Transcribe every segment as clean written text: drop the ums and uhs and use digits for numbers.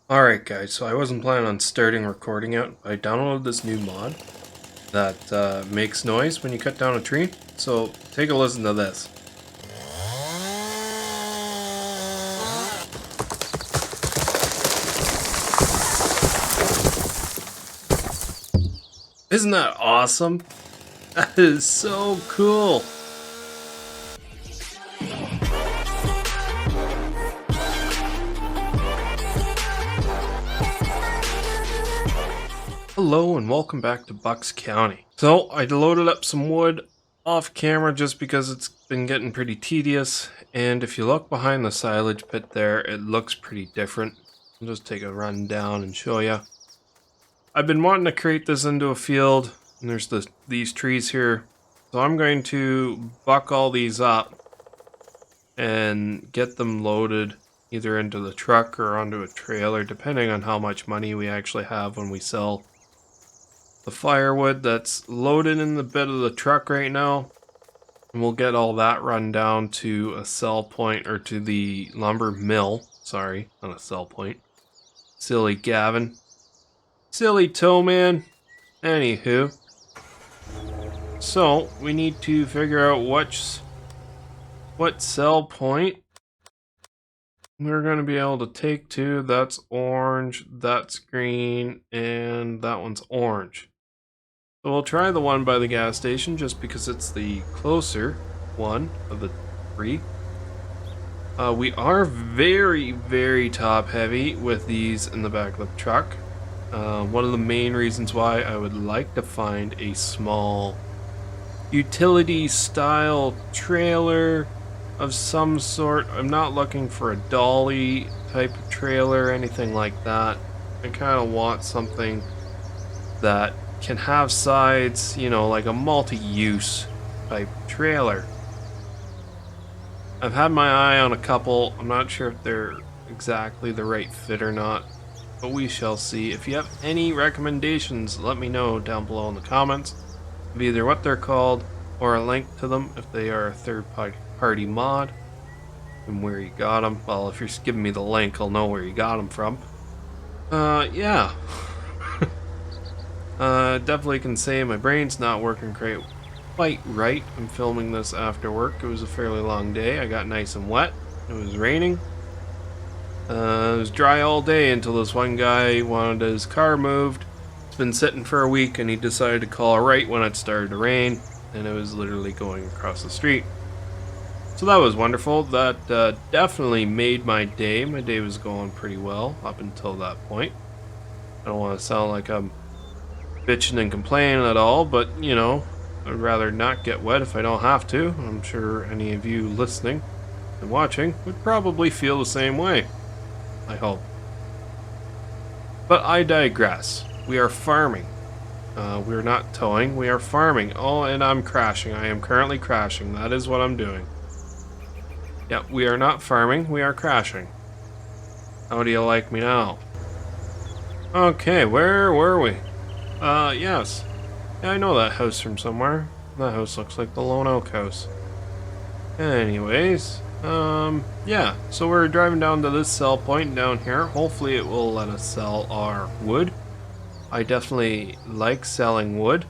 Alright guys, so I wasn't planning on starting recording out. I downloaded this new mod that makes noise when you cut down a tree. So take a listen to this. Isn't that awesome? That is so cool. Hello and welcome back to Bucks County. So I loaded up some wood off camera just because it's been getting pretty tedious, and if you look behind the silage pit there, it looks pretty different. I'll just take a run down and show you. I've been wanting to create this into a field, and there's these trees here, so I'm going to buck all these up and get them loaded either into the truck or onto a trailer, depending on how much money we actually have when we sell the firewood that's loaded in the bed of the truck right now. And we'll get all that run down to a sell point, or to the lumber mill. Sorry, not a sell point. Silly Gavin. Silly TowManG. Anywho. So, we need to figure out what sell point we're going to be able to take to. That's orange, that's green, and that one's orange. So we'll try the one by the gas station just because it's the closer one of the three. We are very, very top heavy with these in the back of the truck. One of the main reasons why I would like to find a small utility style trailer of some sort. I'm not looking for a dolly type of trailer or anything like that. I kind of want something that can have sides, you know, like a multi-use type trailer. I've had my eye on a couple. I'm not sure if they're exactly the right fit or not, but we shall see. If you have any recommendations, let me know down below in the comments of either what they're called or a link to them if they are a third-party mod and where you got them. Well, if you're giving me the link, I'll know where you got them from. Yeah. Definitely can say my brain's not working quite right. I'm filming this after work. It was a fairly long day. I got nice and wet. It was raining. It was dry all day until this one guy wanted his car moved. It's been sitting for a week and he decided to call right when it started to rain, and it was literally going across the street. So that was wonderful. That definitely made my day. My day was going pretty well up until that point. I don't want to sound like I'm bitching and complaining at all, but you know, I'd rather not get wet if I don't have to. I'm sure any of you listening and watching would probably feel the same way. I hope. But I digress. We are farming. We're not towing, we are farming. Oh, and I'm crashing. I am currently crashing. That is what I'm doing. Yeah, we are not farming, we are crashing. How do you like me now? Okay, where were we? Yes. Yeah, I know that house from somewhere. That house looks like the Lone Oak house. Anyways, yeah. So we're driving down to this sell point down here. Hopefully it will let us sell our wood. I definitely like selling wood.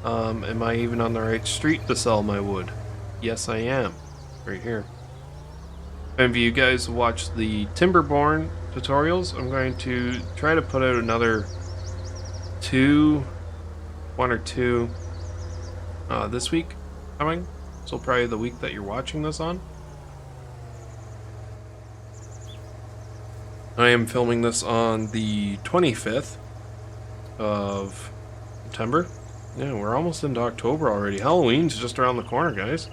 Am I even on the right street to sell my wood? Yes, I am. Right here. If any of you guys watch the Timberborn tutorials, I'm going to try to put out another one or two this week coming, so probably the week that you're watching this on. I am filming this on the 25th of September. Yeah, we're almost into October already. Halloween's just around the corner, guys.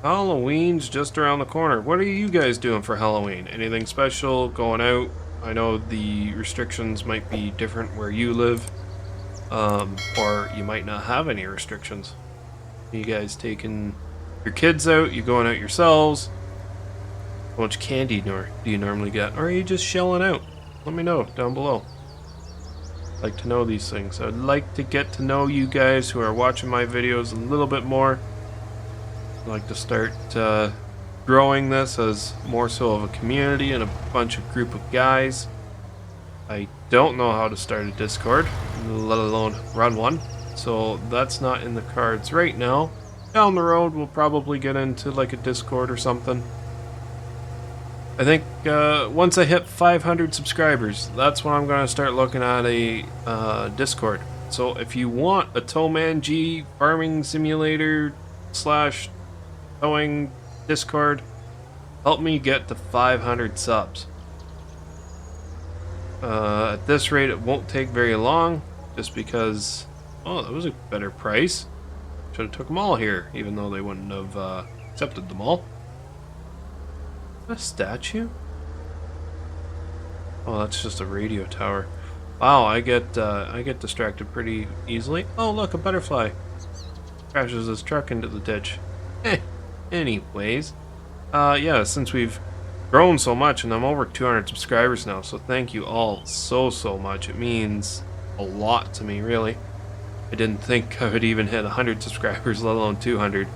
Halloween's just around the corner. What are you guys doing for Halloween? Anything special? Going out? I know the restrictions might be different where you live, or you might not have any restrictions. You guys taking your kids out? You going out yourselves? How much candy do you normally get? Or are you just shelling out? Let me know down below. I'd like to know these things. I'd like to get to know you guys who are watching my videos a little bit more. I'd like to start growing this as more so of a community and a bunch of group of guys. I don't know how to start a Discord, let alone run one, so that's not in the cards right now. Down the road, we'll probably get into like a Discord or something. I think once I hit 500 subscribers, that's when I'm going to start looking at a Discord. So if you want a TowManG farming simulator slash towing Discord, help me get to 500 subs. At this rate, it won't take very long, just because, oh, that was a better price. Should have took them all here, even though they wouldn't have accepted them all. A statue? Oh, that's just a radio tower. Wow, I get distracted pretty easily. Oh, look, a butterfly crashes his truck into the ditch. Anyways, yeah, since we've grown so much, and I'm over 200 subscribers now, so thank you all so much. It means a lot to me, really. I didn't think I would even hit 100 subscribers, let alone 200,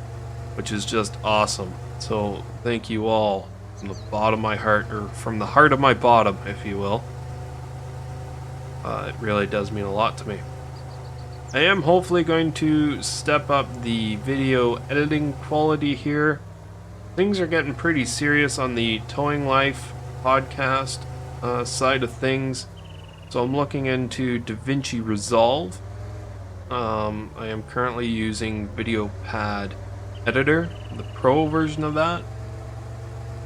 which is just awesome. So thank you all from the bottom of my heart, or from the heart of my bottom, if you will. It really does mean a lot to me. I am hopefully going to step up the video editing quality here. Things are getting pretty serious on the Towing Life podcast side of things, so I'm looking into DaVinci Resolve. I am currently using VideoPad Editor, the pro version of that,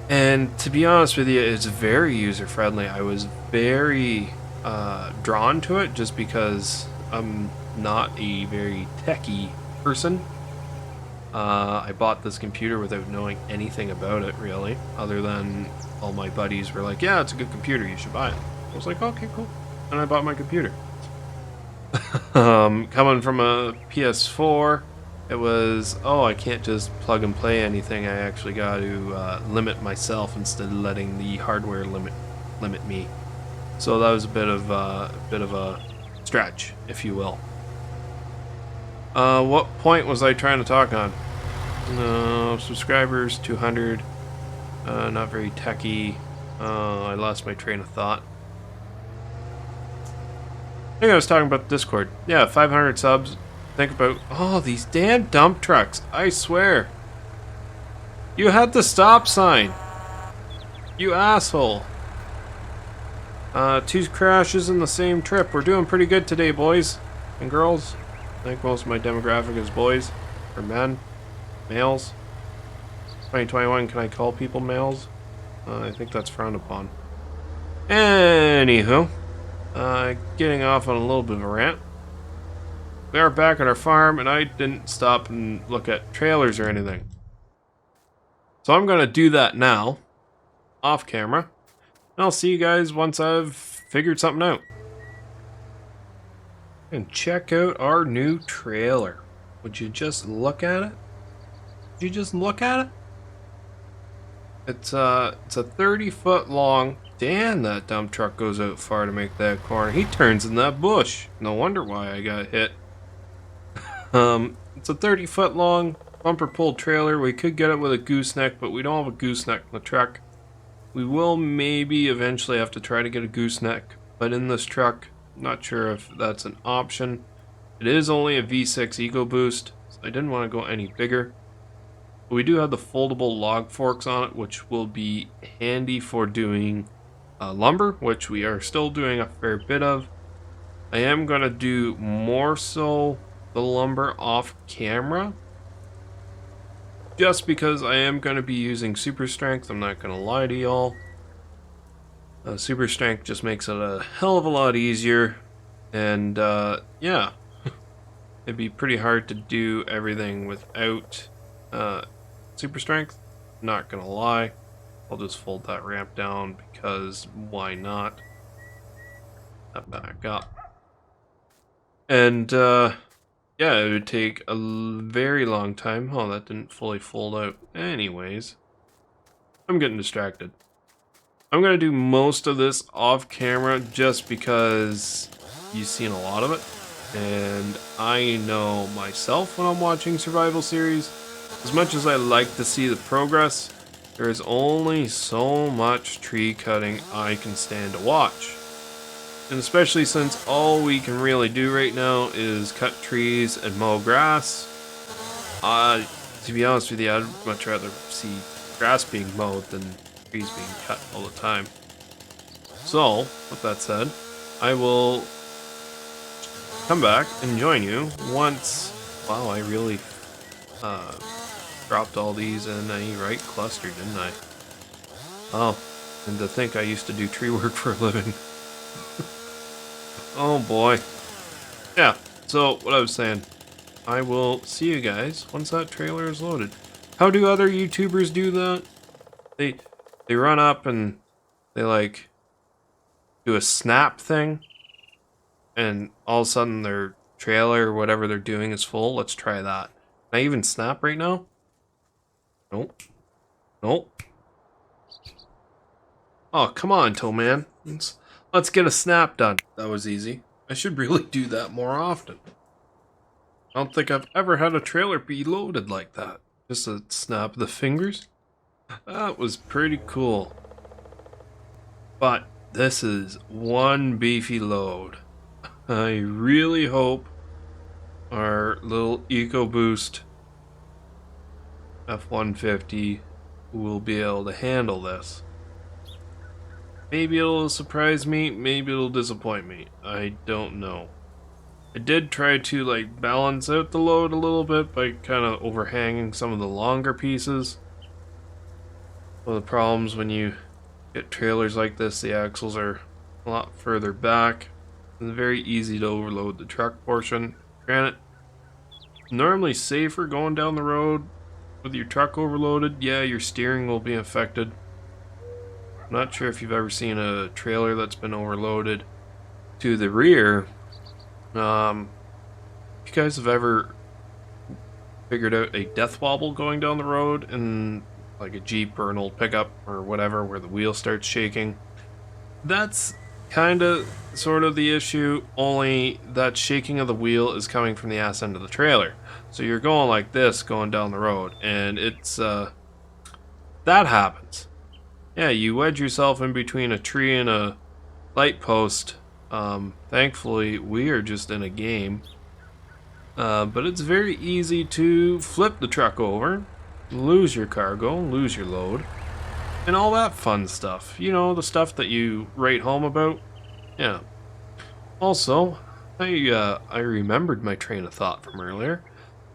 and to be honest with you, it's very user-friendly. I was very drawn to it just because I'm not a very techie person. I bought this computer without knowing anything about it, really, other than all my buddies were like, yeah, it's a good computer, you should buy it. I was like, okay, cool. And I bought my computer. Coming from a PS4, it was, oh, I can't just plug and play anything. I actually got to limit myself instead of letting the hardware limit me. So that was a bit of a stretch, if you will. What point was I trying to talk on? Subscribers, 200. Not very techie. I lost my train of thought. I think I was talking about Discord. Yeah, 500 subs. Think about, oh, these damn dump trucks. I swear. You had the stop sign. You asshole. 2 crashes in the same trip. We're doing pretty good today, boys and girls. I think most of my demographic is boys or men, males. 2021, can I call people males? I think that's frowned upon. Anywho, getting off on a little bit of a rant. We are back at our farm, and I didn't stop and look at trailers or anything. So I'm going to do that now, off camera. And I'll see you guys once I've figured something out. And check out our new trailer. Would you just look at it? Would you just look at it? It's a 30-foot long. Damn, that dump truck goes out far to make that corner. He turns in that bush. No wonder why I got hit. It's a 30-foot long bumper pull trailer. We could get it with a gooseneck, but we don't have a gooseneck in the truck. We will maybe eventually have to try to get a gooseneck, but in this truck, I'm not sure if that's an option. It is only a V6 EcoBoost, so I didn't want to go any bigger. But we do have the foldable log forks on it, which will be handy for doing lumber, which we are still doing a fair bit of. I am going to do more so the lumber off camera, just because I am going to be using super strength. I'm not going to lie to y'all. Super strength just makes it a hell of a lot easier, and yeah, it'd be pretty hard to do everything without super strength. Not gonna lie. I'll just fold that ramp down because why not? Back up. And yeah, it would take a very long time. Oh, that didn't fully fold out. Anyways, I'm getting distracted. I'm gonna do most of this off camera just because you've seen a lot of it, and I know myself when I'm watching survival series, as much as I like to see the progress, There is only so much tree cutting I can stand to watch. And especially since all we can really do right now is cut trees and mow grass. To be honest with you, I'd much rather see grass being mowed than trees being cut all the time. So, with that said, I will come back and join you once... Wow, I really dropped all these in a right cluster, didn't I? Oh, and to think I used to do tree work for a living. Oh boy. Yeah, so what I was saying, I will see you guys once that trailer is loaded. How do other YouTubers do that? They run up and they like do a snap thing, and all of a sudden their trailer or whatever they're doing is full. Let's try that. Can I even snap right now? Nope. Nope. Oh, come on, TowManG. Let's get a snap done. That was easy. I should really do that more often. I don't think I've ever had a trailer be loaded like that. Just a snap of the fingers. That was pretty cool. But this is one beefy load. I really hope our little EcoBoost F-150 will be able to handle this. Maybe it'll surprise me, maybe it'll disappoint me. I don't know. I did try to like balance out the load a little bit by kind of overhanging some of the longer pieces. One of the problems when you get trailers like this, the axles are a lot further back. It's very easy to overload the truck portion. Granted, normally safer going down the road with your truck overloaded. Yeah, your steering will be affected. I'm not sure if you've ever seen a trailer that's been overloaded to the rear. If you guys have ever figured out a death wobble going down the road in like a Jeep or an old pickup or whatever where the wheel starts shaking, that's kind of sort of the issue, only that shaking of the wheel is coming from the ass end of the trailer. So you're going like this going down the road, and it's that happens. Yeah, you wedge yourself in between a tree and a light post. Thankfully, we are just in a game. But it's very easy to flip the truck over, lose your cargo, lose your load, and all that fun stuff. You know, the stuff that you write home about. Yeah. Also, I remembered my train of thought from earlier.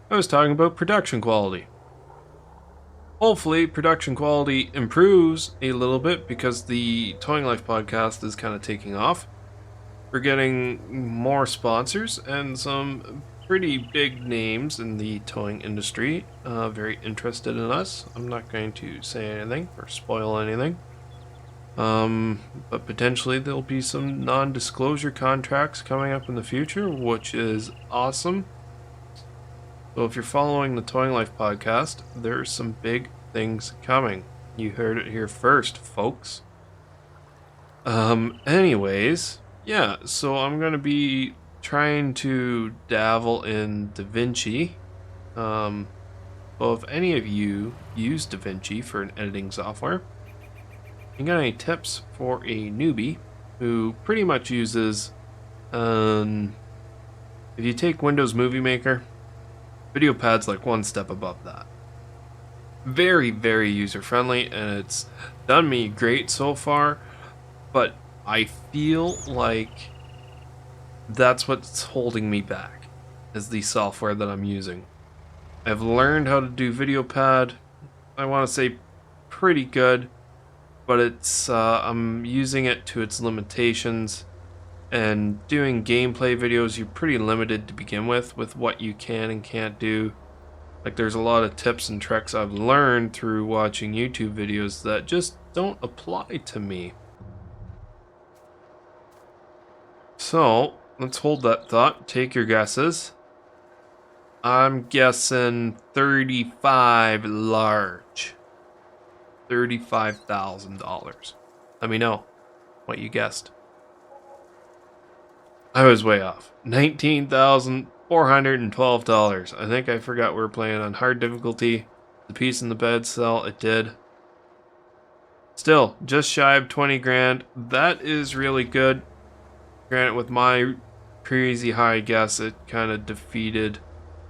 I was talking about production quality. Hopefully, production quality improves a little bit because the Towing Life podcast is kind of taking off. We're getting more sponsors and some pretty big names in the towing industry very interested in us. I'm not going to say anything or spoil anything. But potentially there'll be some non-disclosure contracts coming up in the future, which is awesome. So if you're following the Towing Life podcast, there's some big things coming. You heard it here first, folks. Anyways, yeah, so I'm gonna be trying to dabble in DaVinci. Well, if any of you use DaVinci for an editing software, you got any tips for a newbie who pretty much uses, if you take Windows Movie Maker, VideoPad's like one step above that. Very, very user-friendly, and it's done me great so far, but I feel like that's what's holding me back, is the software that I'm using. I've learned how to do VideoPad, I want to say pretty good, but it's I'm using it to its limitations, and doing gameplay videos, you're pretty limited to begin with what you can and can't do. Like, there's a lot of tips and tricks I've learned through watching YouTube videos that just don't apply to me. So, let's hold that thought. Take your guesses. I'm guessing 35 large. $35,000. Let me know what you guessed. I was way off. $19,412. I think I forgot we were playing on hard difficulty. The piece in the bed cell, it did. Still, just shy of 20 grand. That is really good. Granted, with my crazy high guess, it kind of defeated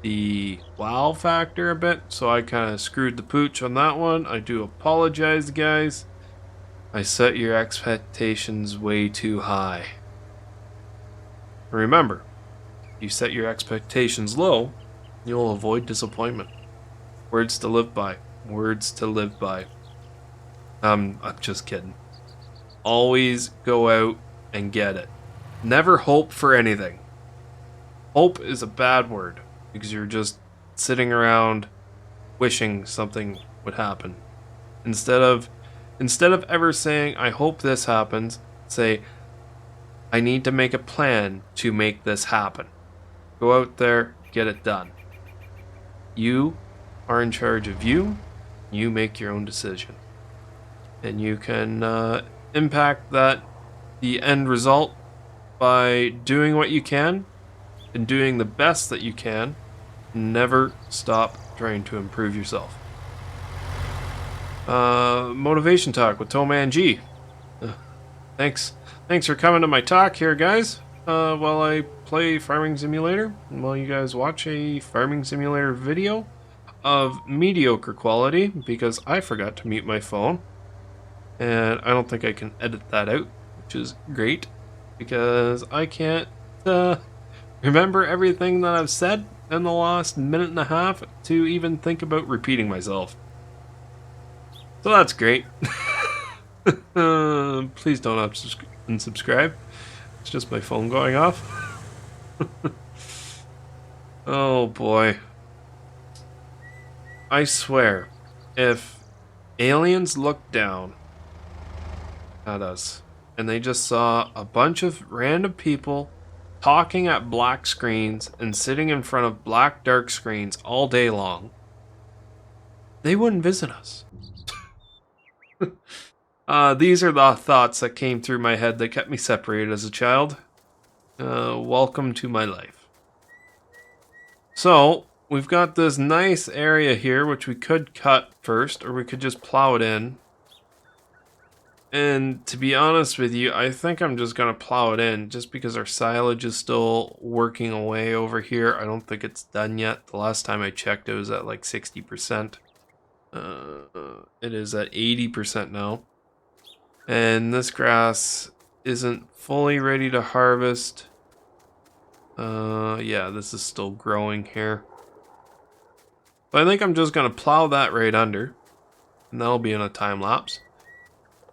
the wow factor a bit, so I kind of screwed the pooch on that one. I do apologize, guys. I set your expectations way too high. Remember, if you set your expectations low, you'll avoid disappointment. Words to live by. Words to live by. I'm just kidding. Always go out and get it. Never hope for anything. Hope is a bad word because you're just sitting around wishing something would happen. Instead of ever saying, I hope this happens, say, I need to make a plan to make this happen. Go out there, get it done. You are in charge of you. You make your own decision. And you can impact the end result by doing what you can and doing the best that you can. Never stop trying to improve yourself. Motivation talk with TowManG. Thanks for coming to my talk here, guys. While I play Farming Simulator, and while you guys watch a Farming Simulator video of mediocre quality, because I forgot to mute my phone, and I don't think I can edit that out, which is great, because I can't remember everything that I've said in the last minute and a half to even think about repeating myself. So that's great. Please don't unsubscribe. It's just my phone going off. Oh boy. I swear, if aliens looked down at us and they just saw a bunch of random people talking at black screens and sitting in front of black dark screens all day long, they wouldn't visit us. These are the thoughts that came through my head that kept me separated as a child. Welcome to my life. So, we've got this nice area here, which we could cut first, or we could just plow it in. And to be honest with you, I think I'm just going to plow it in, just because our silage is still working away over here. I don't think it's done yet. The last time I checked, it was at like 60%. It is at 80% now. And this grass isn't fully ready to harvest. Yeah, this is still growing here. So I think I'm just going to plow that right under. And that'll be in a time lapse.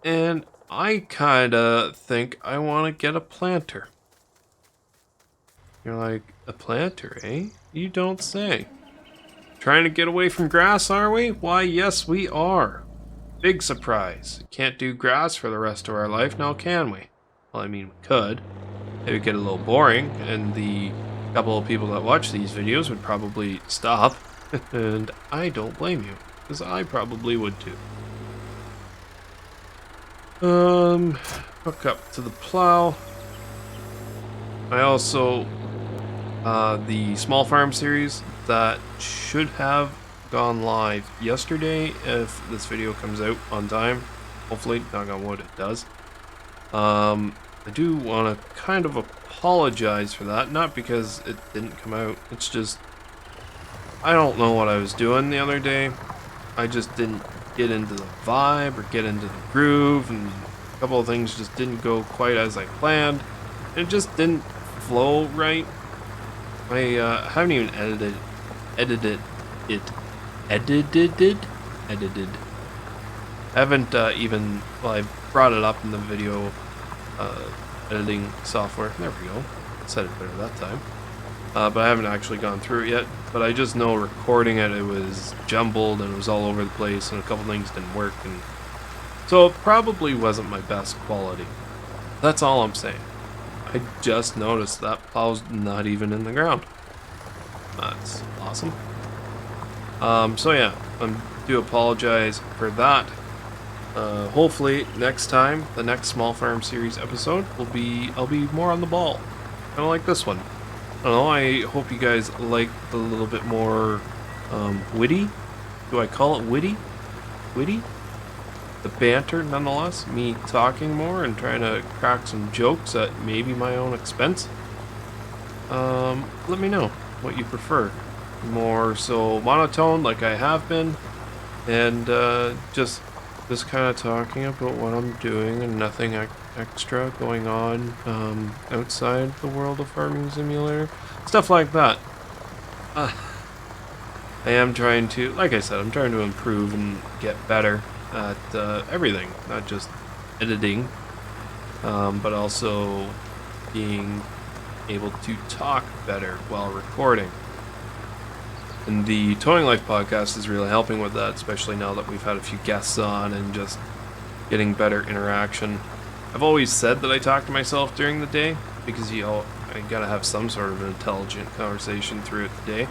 And I kind of think I want to get a planter. You're like, a planter, eh? You don't say. Trying to get away from grass, are we? Why, yes, we are. Big surprise. Can't do grass for the rest of our life, now can we? Well, I mean, we could. It would get a little boring, and the couple of people that watch these videos would probably stop. And I don't blame you, because I probably would too. Hook up to the plow. I also, the small farm series that should have gone live yesterday if this video comes out on time. Hopefully, knock on wood, it does. I do want to kind of apologize for that, not because it didn't come out, it's just I don't know what I was doing the other day. I just didn't get into the vibe or get into the groove, and a couple of things just didn't go quite as I planned. It just didn't flow right. I haven't even edited it. Haven't even, well, I brought it up in the video editing software. There we go. Said it better that time. But I haven't actually gone through it yet. But I just know recording it, it was jumbled and it was all over the place, and a couple things didn't work, and so it probably wasn't my best quality. That's all I'm saying. I just noticed that plow's not even in the ground. That's awesome. So yeah, I do apologize for that. Hopefully next time, the next Small Farm Series episode I'll be more on the ball. Kind of like this one. I don't know, I hope you guys like a little bit more witty. Do I call it witty? Witty? the banter nonetheless, me talking more and trying to crack some jokes at maybe my own expense. Let me know what you prefer. More so monotone like I have been, and just kind of talking about what I'm doing and nothing extra going on outside the world of Farming Simulator. Stuff like that. Uh, I am trying to, like I said, I'm trying to improve and get better at everything, not just editing, but also being able to talk better while recording. And the Towing Life podcast is really helping with that, especially now that we've had a few guests on and just getting better interaction. I've always said that I talk to myself during the day because, I gotta have some sort of an intelligent conversation throughout the day.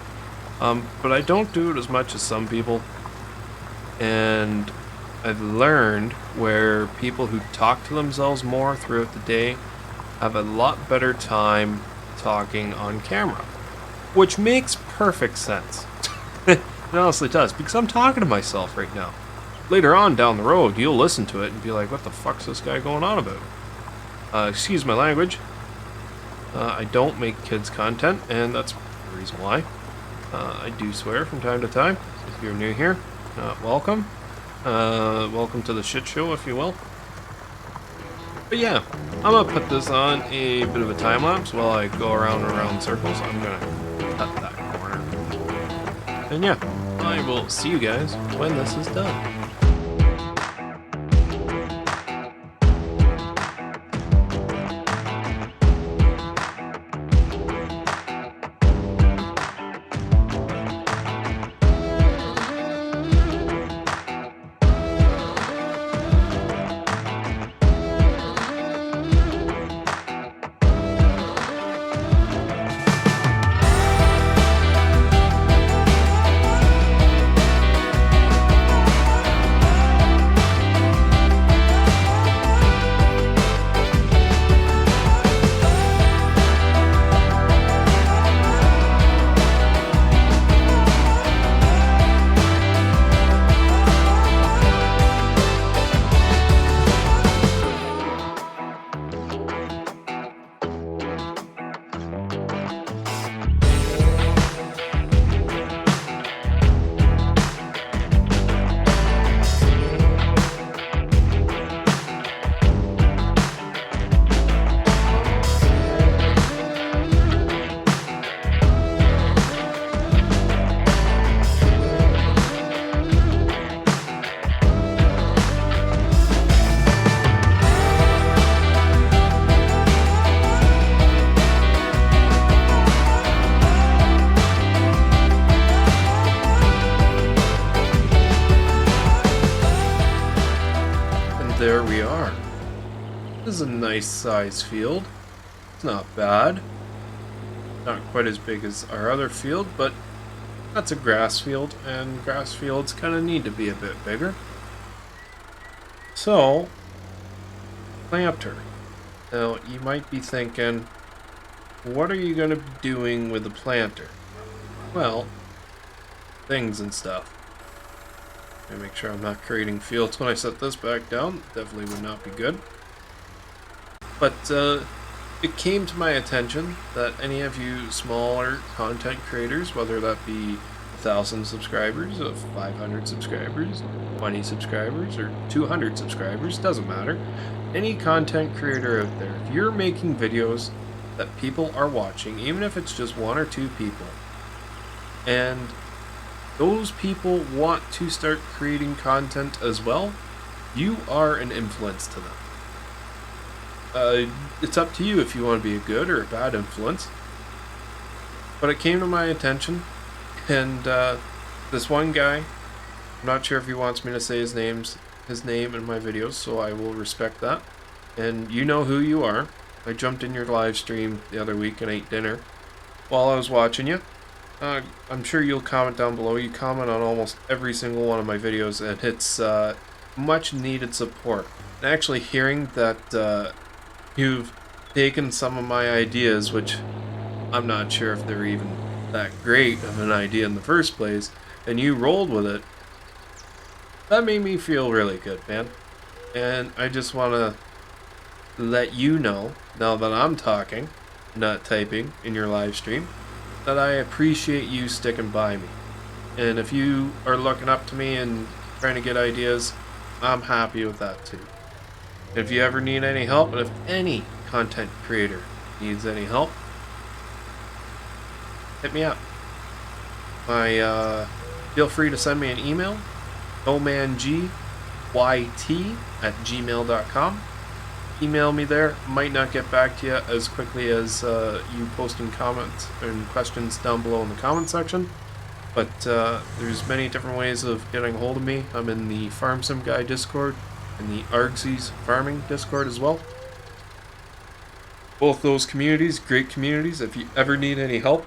But I don't do it as much as some people. And I've learned where people who talk to themselves more throughout the day have a lot better time talking on camera. Which makes perfect sense. It honestly does, because I'm talking to myself right now. Later on down the road, you'll listen to it and be like, what the fuck's this guy going on about? Excuse my language. I don't make kids content, and that's the reason why. I do swear from time to time. If you're new here, welcome. Welcome to the shit show, if you will. But yeah, I'm gonna put this on a bit of a time lapse while I go around and around circles. I'm gonna cut that corner. And yeah, I will see you guys when this is done. There we are. This is a nice size field. It's not bad. Not quite as big as our other field, but that's a grass field, and grass fields kind of need to be a bit bigger. So, planter. Now, you might be thinking, what are you going to be doing with the planter? Well, things and stuff. Make sure I'm not creating fields when I set this back down. Definitely would not be good. But it came to my attention that any of you smaller content creators, whether that be 1,000 subscribers, of 500 subscribers, 20 subscribers, or 200 subscribers, doesn't matter. Any content creator out there, if you're making videos that people are watching, even if it's just one or two people, and those people want to start creating content as well, you are an influence to them. It's up to you if you want to be a good or a bad influence. But it came to my attention, and this one guy, I'm not sure if he wants me to say his name in my videos, so I will respect that. And you know who you are. I jumped in your live stream the other week and ate dinner while I was watching you. I'm sure you'll comment down below. You comment on almost every single one of my videos, and it's much needed support. And actually hearing that you've taken some of my ideas, which I'm not sure if they're even that great of an idea in the first place, and you rolled with it, that made me feel really good, man. And I just want to let you know, now that I'm talking, not typing in your live stream, that I appreciate you sticking by me. And if you are looking up to me and trying to get ideas, I'm happy with that too. If you ever need any help, and if any content creator needs any help, hit me up. Feel free to send me an email, TowManG@gmail.com. Email me there. Might not get back to you as quickly as you posting comments and questions down below in the comment section. But there's many different ways of getting a hold of me. I'm in the Farm Sim Guy Discord and the Argsy's Farming Discord as well. Both those communities, great communities. If you ever need any help,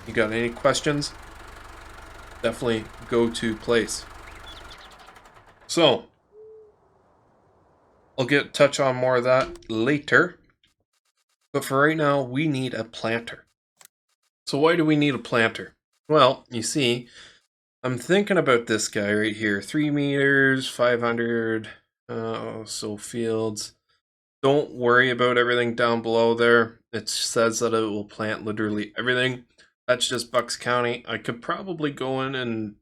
you got any questions, definitely go to place. So, I'll touch on more of that later. But for right now, we need a planter. So why do we need a planter? Well, you see, I'm thinking about this guy right here. 3 meters, 500, so fields. Don't worry about everything down below there. It says that it will plant literally everything. That's just Bucks County. I could probably go in and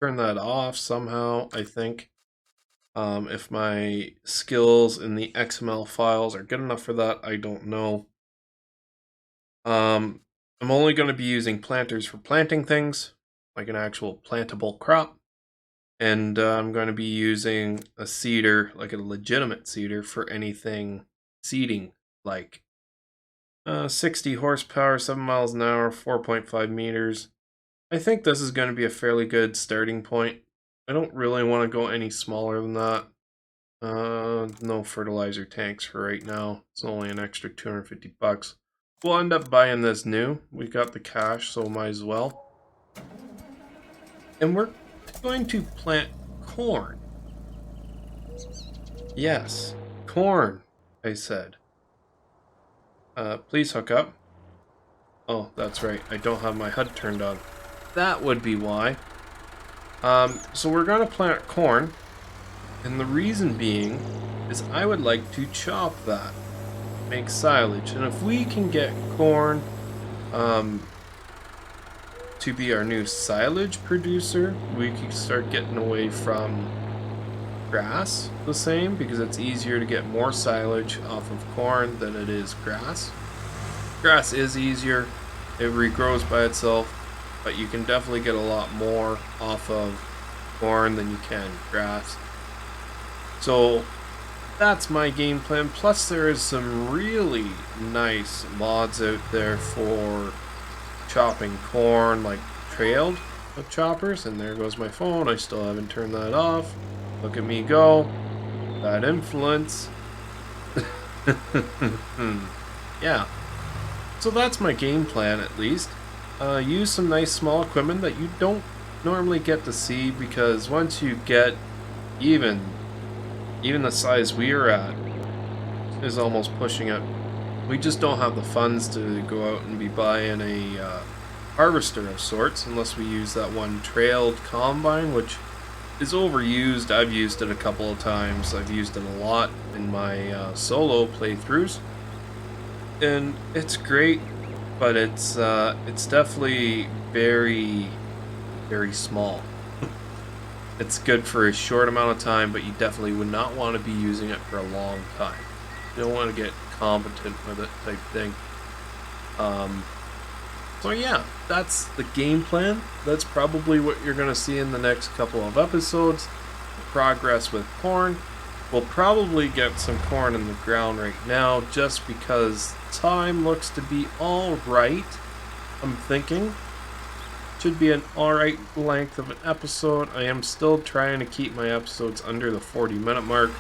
turn that off somehow, I think. If my skills in the XML files are good enough for that, I don't know. I'm only going to be using planters for planting things, like an actual plantable crop. And I'm going to be using a seeder, like a legitimate seeder, for anything seeding, like 60 horsepower, 7 miles an hour, 4.5 meters. I think this is going to be a fairly good starting point. I don't really want to go any smaller than that. No fertilizer tanks for right now. It's only an extra 250 bucks. We'll end up buying this new. We got the cash, so might as well. And we're going to plant corn. Yes, corn, I said. Please hook up. Oh, that's right. I don't have my HUD turned on. That would be why. So we're going to plant corn. And the reason being is I would like to chop that. Make silage. And if we can get corn to be our new silage producer, we can start getting away from grass the same, because it's easier to get more silage off of corn than it is grass. Grass is easier, it regrows by itself, but you can definitely get a lot more off of corn than you can grass. So that's my game plan. Plus there is some really nice mods out there for chopping corn, like trailed choppers. And there goes my phone. I still haven't turned that off. Look at me go. Bad influence. Yeah. So that's my game plan, at least. Use some nice small equipment that you don't normally get to see, because once you get even the size we are at is almost pushing it. We just don't have the funds to go out and be buying a harvester of sorts, unless we use that one trailed combine, which is overused. I've used it a couple of times. I've used it a lot in my solo playthroughs, and it's great, but it's definitely very, very small. It's good for a short amount of time, but you definitely would not want to be using it for a long time. You don't want to get competent with it type thing. So yeah, that's the game plan. That's probably what you're going to see in the next couple of episodes. Progress with corn. We'll probably get some corn in the ground right now, just because time looks to be alright. I'm thinking should be an alright length of an episode. I am still trying to keep my episodes under the 40-minute mark.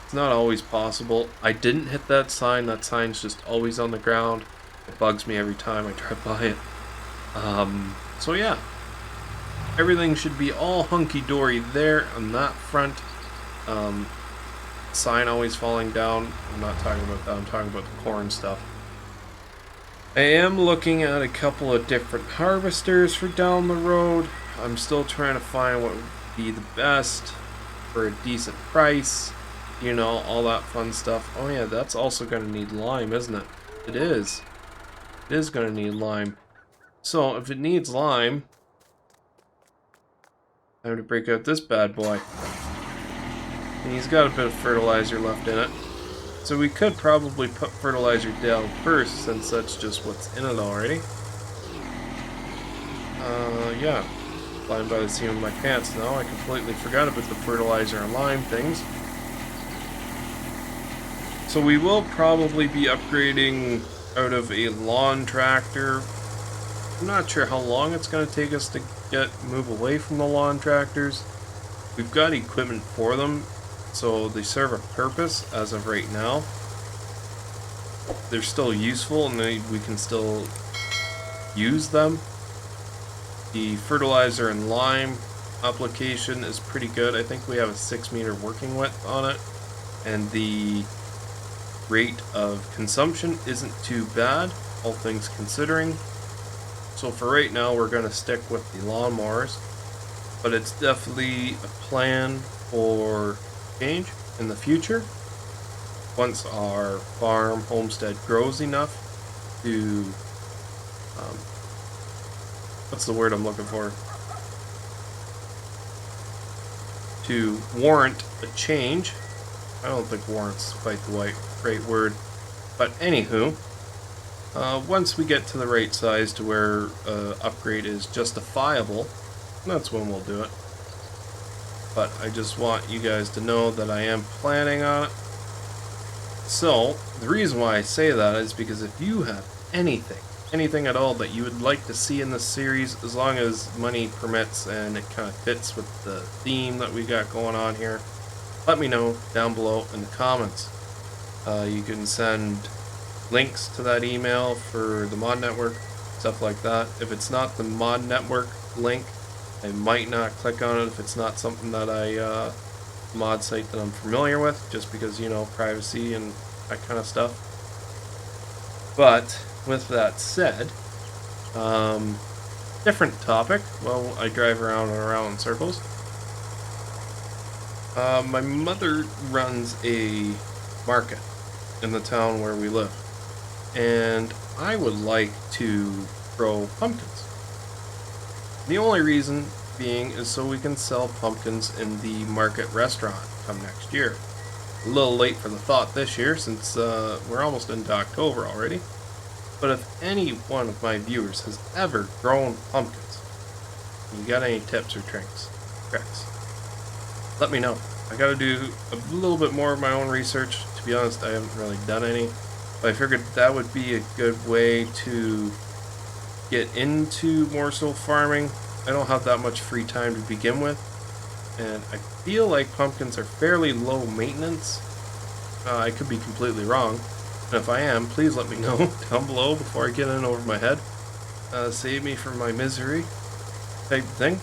It's not always possible. I didn't hit that sign. That sign's just always on the ground. It bugs me every time I drive by it. So yeah, everything should be all hunky-dory there on that front. Sign always falling down. I'm not talking about that. I'm talking about the corn stuff. I am looking at a couple of different harvesters for down the road. I'm still trying to find what would be the best. for a decent price, you know, all that fun stuff. Oh yeah, that's also going to need lime, isn't it? It is. It is going to need lime. So if it needs lime, I have to break out this bad boy. And he's got a bit of fertilizer left in it. So we could probably put fertilizer down first, since that's just what's in it already. Yeah. Flying by the seam of my pants now. I completely forgot about the fertilizer and lime things. So we will probably be upgrading out of a lawn tractor. I'm not sure how long it's going to take us to move away from the lawn tractors. We've got equipment for them, so they serve a purpose as of right now. They're still useful, and we can still use them. The fertilizer and lime application is pretty good. I think we have a 6-meter working width on it, and the rate of consumption isn't too bad, all things considering. So for right now, we're going to stick with the lawnmowers, but it's definitely a plan for change in the future. Once our farm homestead grows enough to, what's the word I'm looking for? To warrant a change. I don't think warrant's quite the right word. But anywho, once we get to the right size to where upgrade is justifiable, that's when we'll do it. But I just want you guys to know that I am planning on it. So, the reason why I say that is because if you have anything at all that you would like to see in this series, as long as money permits and it kind of fits with the theme that we got going on here, let me know down below in the comments. You can send links to that email for the mod network, stuff like that. If it's not the mod network link, I might not click on it if it's not something that mod site that I'm familiar with, just because, you know, privacy and that kind of stuff. But with that said, different topic. Well, I drive around and around in circles. My mother runs a market in the town where we live, and I would like to grow pumpkins. The only reason being is so we can sell pumpkins in the market restaurant come next year. A little late for the thought this year, since we're almost into October already. But if any one of my viewers has ever grown pumpkins, you got any tips or tricks, let me know. I gotta do a little bit more of my own research. To be honest, I haven't really done any. But I figured that would be a good way to get into more so farming. I don't have that much free time to begin with, and I feel like pumpkins are fairly low maintenance. I could be completely wrong, and if I am, please let me know down below before I get in over my head. Save me from my misery type thing.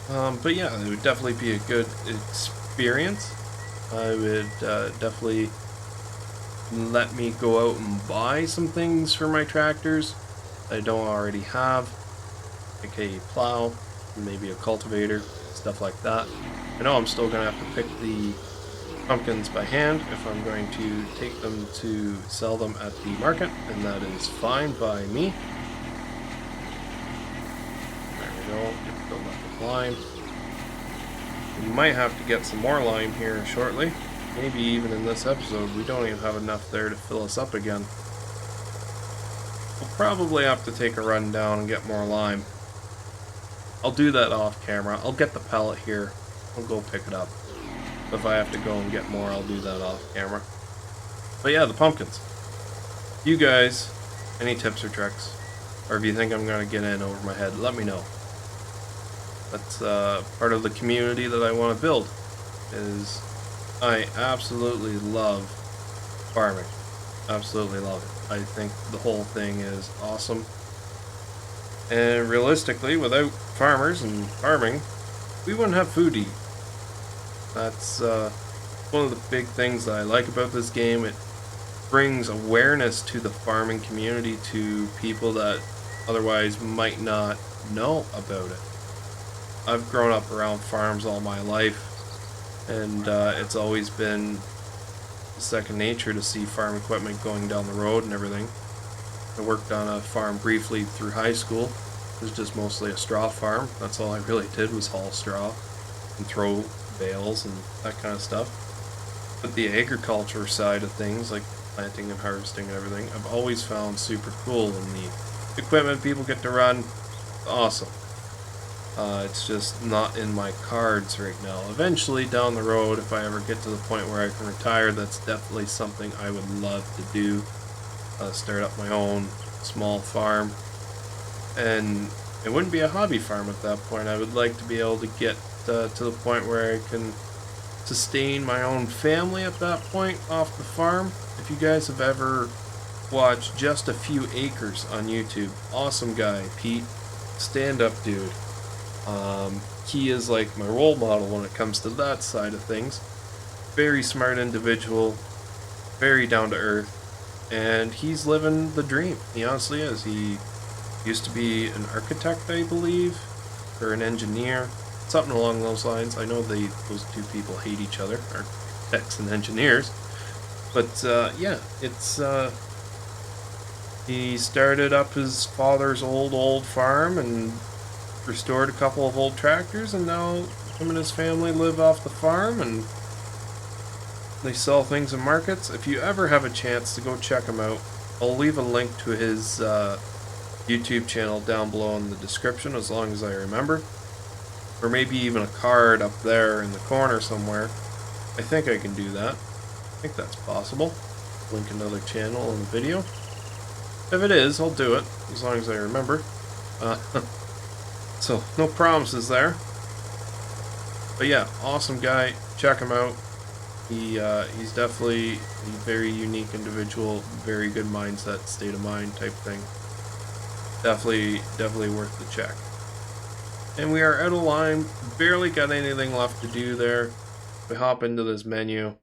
But yeah, it would definitely be a good experience. I would definitely let me go out and buy some things for my tractors I don't already have, like a plow, maybe a cultivator, stuff like that. I know I'm still going to have to pick the pumpkins by hand if I'm going to take them to sell them at the market, and that is fine by me. There we go, get filled up with lime. We might have to get some more lime here shortly. Maybe even in this episode. We don't even have enough there to fill us up again. We'll probably have to take a run down and get more lime. I'll do that off camera. I'll get the pallet here. I'll go pick it up. If I have to go and get more, I'll do that off camera. But yeah, the pumpkins. You guys, any tips or tricks? Or if you think I'm going to get in over my head, let me know. That's part of the community that I want to build. Is I absolutely love farming. Absolutely love it. I think the whole thing is awesome. And realistically, without farmers and farming, we wouldn't have food to eat. That's one of the big things that I like about this game. It brings awareness to the farming community to people that otherwise might not know about it. I've grown up around farms all my life. and it's always been second nature to see farm equipment going down the road and everything. I worked on a farm briefly through high school. It was just mostly a straw farm. That's all I really did was haul straw and throw bales and that kind of stuff. But the agriculture side of things, like planting and harvesting and everything, I've always found super cool, and the equipment people get to run, awesome. It's just not in my cards right now. Eventually, down the road, if I ever get to the point where I can retire, that's definitely something I would love to do. Start up my own small farm. And it wouldn't be a hobby farm at that point. I would like to be able to get to the point where I can sustain my own family at that point off the farm. If you guys have ever watched Just a Few Acres on YouTube, awesome guy, Pete, stand-up dude. He is like my role model when it comes to that side of things. Very smart individual, very down to earth, and he's living the dream. He honestly is. He used to be an architect, I believe, or an engineer, something along those lines. I know those two people hate each other, architects and engineers, but yeah, it's he started up his father's old farm and restored a couple of old tractors, and now him and his family live off the farm and they sell things in markets. If you ever have a chance to go check him out, I'll leave a link to his YouTube channel down below in the description, as long as I remember, or maybe even a card up there in the corner somewhere. I think I can do that. I think that's possible. Link another channel in the video. If it is, I'll do it, as long as I remember. So, no promises there. But yeah, awesome guy. Check him out. He's definitely a very unique individual, very good mindset, state of mind type thing. Definitely worth the check. And we are out of lime. Barely got anything left to do there. We hop into this menu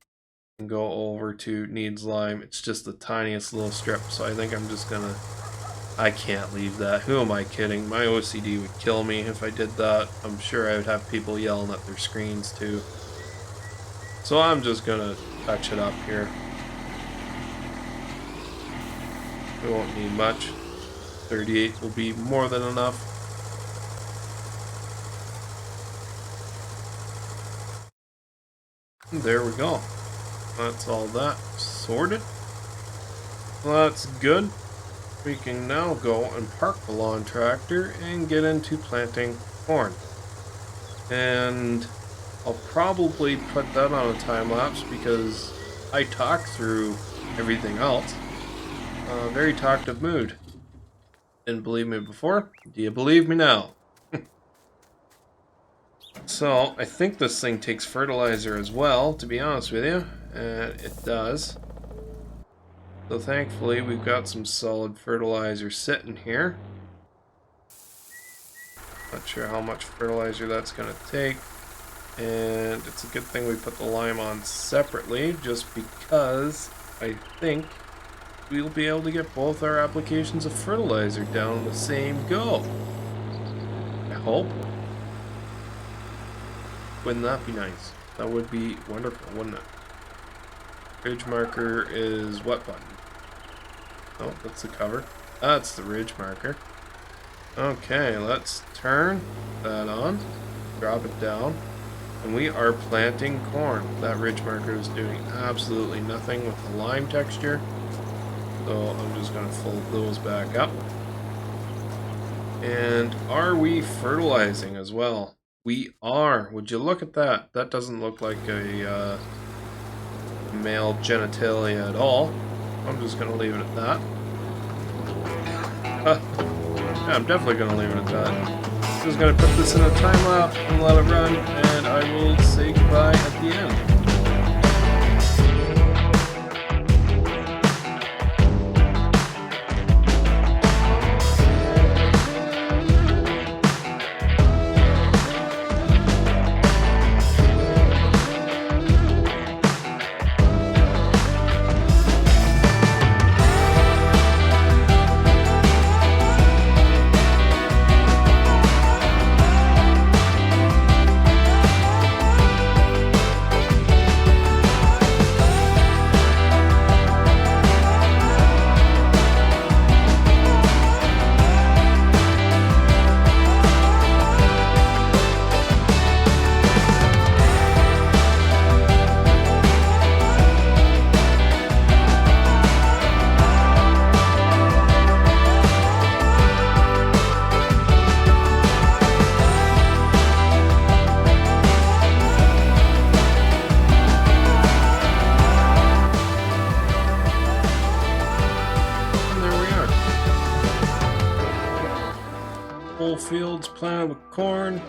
and go over to needs lime. It's just the tiniest little strip, so I think I'm just gonna... I can't leave that. Who am I kidding? My OCD would kill me if I did that. I'm sure I would have people yelling at their screens too. So I'm just gonna touch it up here. We won't need much. 38 will be more than enough. And there we go. That's all that sorted. Well, that's good. We can now go and park the lawn tractor and get into planting corn. And I'll probably put that on a time lapse because I talk through everything else. Very talkative mood. Didn't believe me before? Do you believe me now? So, I think this thing takes fertilizer as well, to be honest with you. And it does. So thankfully, we've got some solid fertilizer sitting here. Not sure how much fertilizer that's going to take. And it's a good thing we put the lime on separately, just because I think we'll be able to get both our applications of fertilizer down the same go. I hope. Wouldn't that be nice? That would be wonderful, wouldn't it? Ridge marker is what button? Oh, that's the cover. That's the ridge marker. Okay, let's turn that on, drop it down, and we are planting corn. That ridge marker is doing absolutely nothing with the lime texture, so I'm just going to fold those back up. And are we fertilizing as well? We are. Would you look at that? That doesn't look like a male genitalia at all. I'm just going to leave it at that. Yeah, I'm definitely going to leave it at that. I'm just going to put this in a time lapse and let it run, and I will say goodbye at the end. whole field's planted with corn,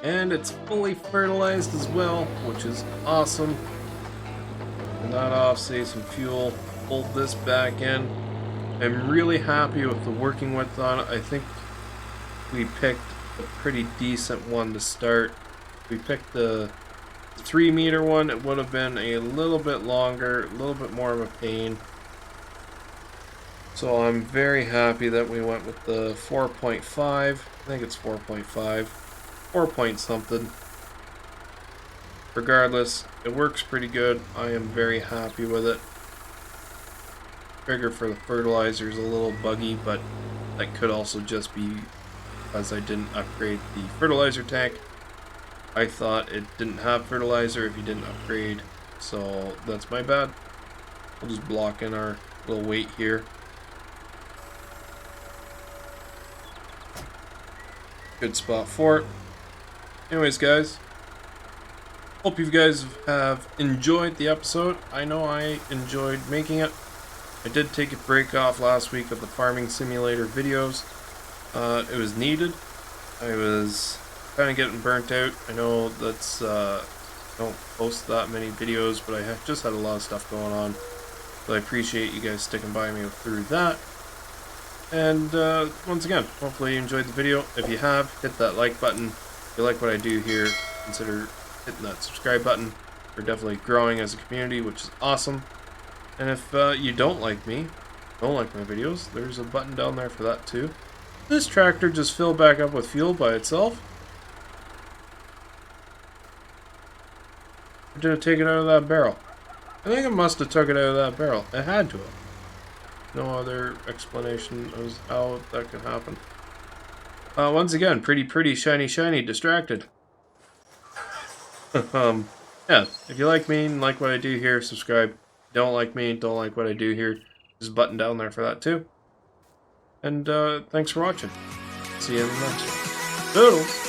and it's fully fertilized as well, which is awesome. And that off, save some fuel, fold this back in. I'm really happy with the working width on it. I think we picked a pretty decent one to start. We picked the 3-meter one. It would have been a little bit longer, a little bit more of a pain. So I'm very happy that we went with the 4.5. I think it's 4.5. 4 point something. Regardless, it works pretty good. I am very happy with it. Trigger for the fertilizer is a little buggy, but that could also just be because I didn't upgrade the fertilizer tank. I thought it didn't have fertilizer if you didn't upgrade, so that's my bad. We'll just block in our little weight here. Good spot for it. Anyways, guys, hope you guys have enjoyed the episode. I know I enjoyed making it. I did take a break off last week of the farming simulator videos. It was needed. I was kind of getting burnt out. I know that's don't post that many videos, but I just had a lot of stuff going on. So I appreciate you guys sticking by me through that. And once again, hopefully you enjoyed the video. If you have, hit that like button. If you like what I do here, consider hitting that subscribe button. We're definitely growing as a community, which is awesome. And if you don't like me, don't like my videos, there's a button down there for that too. This tractor just filled back up with fuel by itself. Or did it take it out of that barrel? I think it must have took it out of that barrel. It had to have. No other explanation as how that could happen. Once again, pretty, shiny, distracted. Yeah, if you like me and like what I do here, subscribe. Don't like me, don't like what I do here, there's a button down there for that too. And thanks for watching. See you in the next one. Toodles!